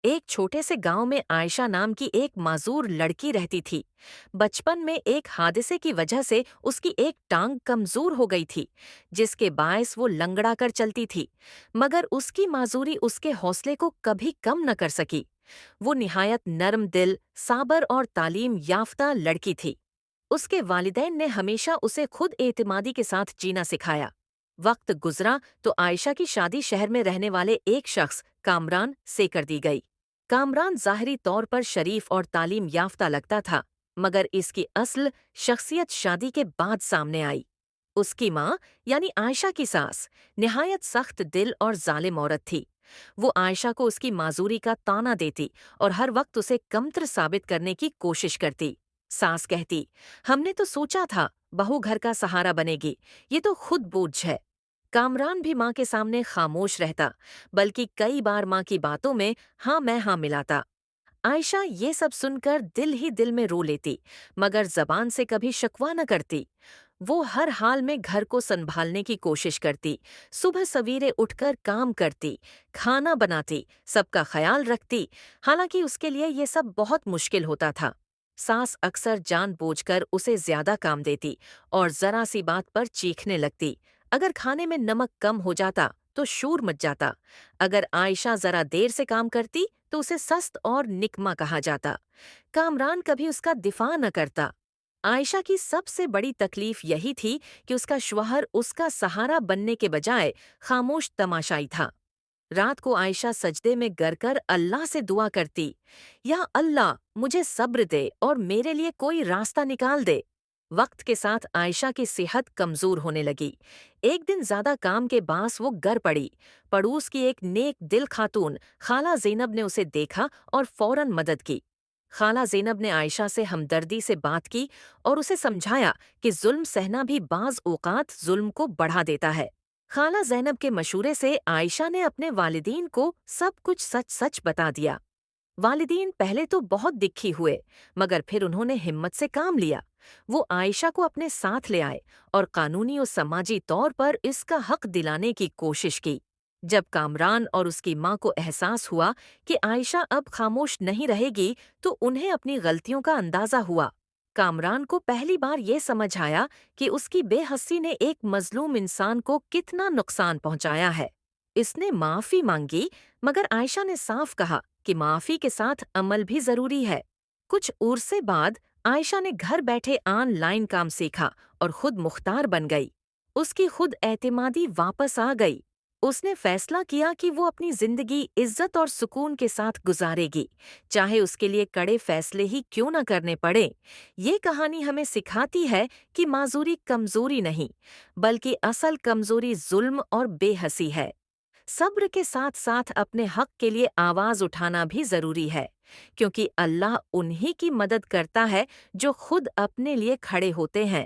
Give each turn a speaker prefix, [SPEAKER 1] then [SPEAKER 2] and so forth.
[SPEAKER 1] ایک چھوٹے سے گاؤں میں عائشہ نام کی ایک معذور لڑکی رہتی تھی۔ بچپن میں ایک حادثے کی وجہ سے اس کی ایک ٹانگ کمزور ہو گئی تھی، جس کے باعث وہ لنگڑا کر چلتی تھی، مگر اس کی معذوری اس کے حوصلے کو کبھی کم نہ کر سکی۔ وہ نہایت نرم دل، صابر اور تعلیم یافتہ لڑکی تھی۔ اس کے والدین نے ہمیشہ اسے خود اعتمادی کے ساتھ جینا سکھایا۔ وقت گزرا تو عائشہ کی شادی شہر میں رہنے والے ایک شخص کامران سے کر دی گئی۔ کامران ظاہری طور پر شریف اور تعلیم یافتہ لگتا تھا، مگر اس کی اصل شخصیت شادی کے بعد سامنے آئی۔ اس کی ماں یعنی عائشہ کی ساس نہایت سخت دل اور ظالم عورت تھی۔ وہ عائشہ کو اس کی معذوری کا طعنہ دیتی اور ہر وقت اسے کمتر ثابت کرنے کی کوشش کرتی۔ ساس کہتی، ہم نے تو سوچا تھا بہو گھر کا سہارا بنے گی، یہ تو خود بوجھ ہے۔ کامران بھی ماں کے سامنے خاموش رہتا، بلکہ کئی بار ماں کی باتوں میں ہاں میں ہاں ملاتا۔ عائشہ یہ سب سن کر دل ہی دل میں رو لیتی، مگر زبان سے کبھی شکوہ نہ کرتی۔ وہ ہر حال میں گھر کو سنبھالنے کی کوشش کرتی، صبح سویرے اٹھ کر کام کرتی، کھانا بناتی، سب کا خیال رکھتی، حالانکہ اس کے لیے یہ سب بہت مشکل ہوتا تھا۔ ساس اکثر جان بوجھ کر اسے زیادہ کام دیتی اور ذرا سی بات پر چیخنے لگتی۔ اگر کھانے میں نمک کم ہو جاتا تو شور مچ جاتا۔ اگر عائشہ ذرا دیر سے کام کرتی تو اسے سست اور نکما کہا جاتا۔ کامران کبھی اس کا دفاع نہ کرتا۔ عائشہ کی سب سے بڑی تکلیف یہی تھی کہ اس کا شوہر اس کا سہارا بننے کے بجائے خاموش تماشائی تھا۔ رات کو عائشہ سجدے میں گر کر اللہ سے دعا کرتی، یا اللہ مجھے صبر دے اور میرے لیے کوئی راستہ نکال دے۔ وقت کے ساتھ عائشہ کی صحت کمزور ہونے لگی۔ ایک دن زیادہ کام کے باعث وہ گر پڑی۔ پڑوس کی ایک نیک دل خاتون خالہ زینب نے اسے دیکھا اور فوراً مدد کی۔ خالہ زینب نے عائشہ سے ہمدردی سے بات کی اور اسے سمجھایا کہ ظلم سہنا بھی بعض اوقات ظلم کو بڑھا دیتا ہے۔ خالہ زینب کے مشورے سے عائشہ نے اپنے والدین کو سب کچھ سچ سچ بتا دیا۔ والدین پہلے تو بہت دکھی ہوئے، مگر پھر انہوں نے ہمت سے کام لیا۔ وہ عائشہ کو اپنے ساتھ لے آئے اور قانونی و سماجی طور پر اس کا حق دلانے کی کوشش کی۔ جب کامران اور اس کی ماں کو احساس ہوا کہ عائشہ اب خاموش نہیں رہے گی تو انہیں اپنی غلطیوں کا اندازہ ہوا۔ کامران کو پہلی بار یہ سمجھ آیا کہ اس کی بے حسی نے ایک مظلوم انسان کو کتنا نقصان پہنچایا ہے۔ اس نے معافی مانگی، مگر عائشہ نے صاف کہا کہ معافی کے ساتھ عمل بھی ضروری ہے۔ کچھ عرصے بعد عائشہ نے گھر بیٹھے آن لائن کام سیکھا اور خود مختار بن گئی۔ اس کی خود اعتمادی واپس آ گئی۔ اس نے فیصلہ کیا کہ وہ اپنی زندگی عزت اور سکون کے ساتھ گزارے گی، چاہے اس کے لیے کڑے فیصلے ہی کیوں نہ کرنے پڑے۔ یہ کہانی ہمیں سکھاتی ہے کہ معذوری کمزوری نہیں، بلکہ اصل کمزوری ظلم اور بے حسی ہے۔ صبر کے ساتھ ساتھ اپنے حق کے لیے آواز اٹھانا بھی ضروری ہے، کیونکہ اللہ انہی کی مدد کرتا ہے جو خود اپنے لیے کھڑے ہوتے ہیں۔